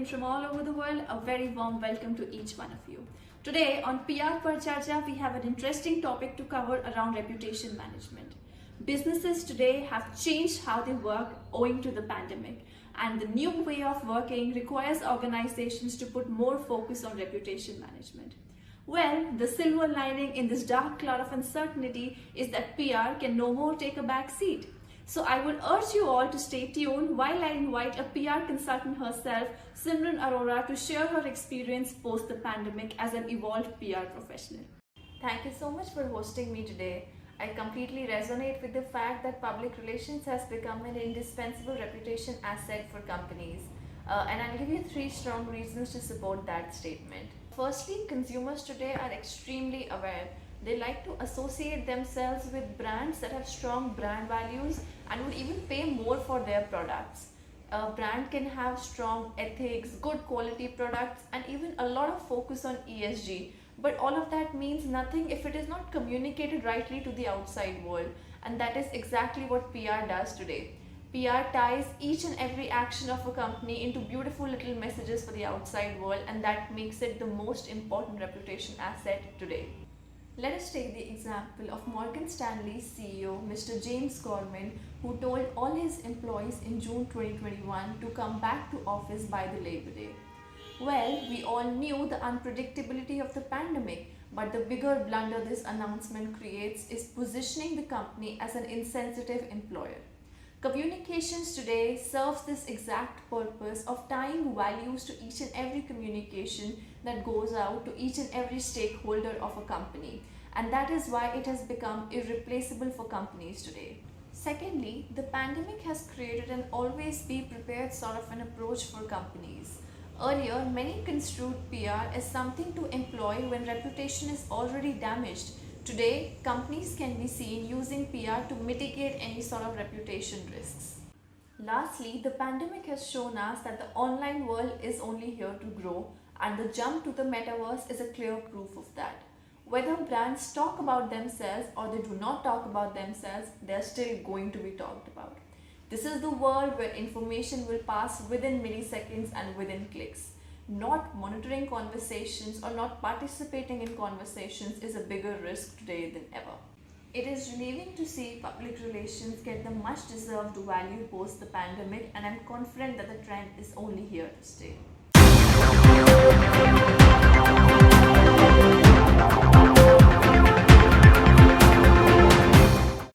in from all over the world, a very warm welcome to each one of you. Today on Par Charcha, we have an interesting topic to cover around reputation management. Businesses today have changed how they work owing to the pandemic, and the new way of working requires organizations to put more focus on reputation management. Well, the silver lining in this dark cloud of uncertainty is that PR can no more take a back seat. So I would urge you all to stay tuned while I invite a PR consultant herself, Simran Arora, to share her experience post the pandemic as an evolved PR professional. Thank you so much for hosting me today. I completely resonate with the fact that public relations has become an indispensable reputation asset for companies. And I'll give you 3 strong reasons to support that statement. Firstly, consumers today are extremely aware. They like to associate themselves with brands that have strong brand values and would even pay more for their products. A brand can have strong ethics, good quality products, and even a lot of focus on ESG. But all of that means nothing if it is not communicated rightly to the outside world. And that is exactly what PR does today. PR ties each and every action of a company into beautiful little messages for the outside world, and that makes it the most important reputation asset today. Let us take the example of Morgan Stanley's CEO, Mr. James Gorman, who told all his employees in June 2021 to come back to office by the Labor Day. Well, we all knew the unpredictability of the pandemic, but the bigger blunder this announcement creates is positioning the company as an insensitive employer. Communications today serves this exact purpose of tying values to each and every communication that goes out to each and every stakeholder of a company, and that is why it has become irreplaceable for companies today. Secondly, the pandemic has created an always be prepared sort of an approach for companies. Earlier, many construed PR as something to employ when reputation is already damaged. Today, companies can be seen using PR to mitigate any sort of reputation risks. Lastly, the pandemic has shown us that the online world is only here to grow, and the jump to the metaverse is a clear proof of that. Whether brands talk about themselves or they do not talk about themselves, they are still going to be talked about. This is the world where information will pass within milliseconds and within clicks. Not monitoring conversations or not participating in conversations is a bigger risk today than ever. It is relieving to see public relations get the much deserved value post the pandemic, and I'm confident that the trend is only here to stay.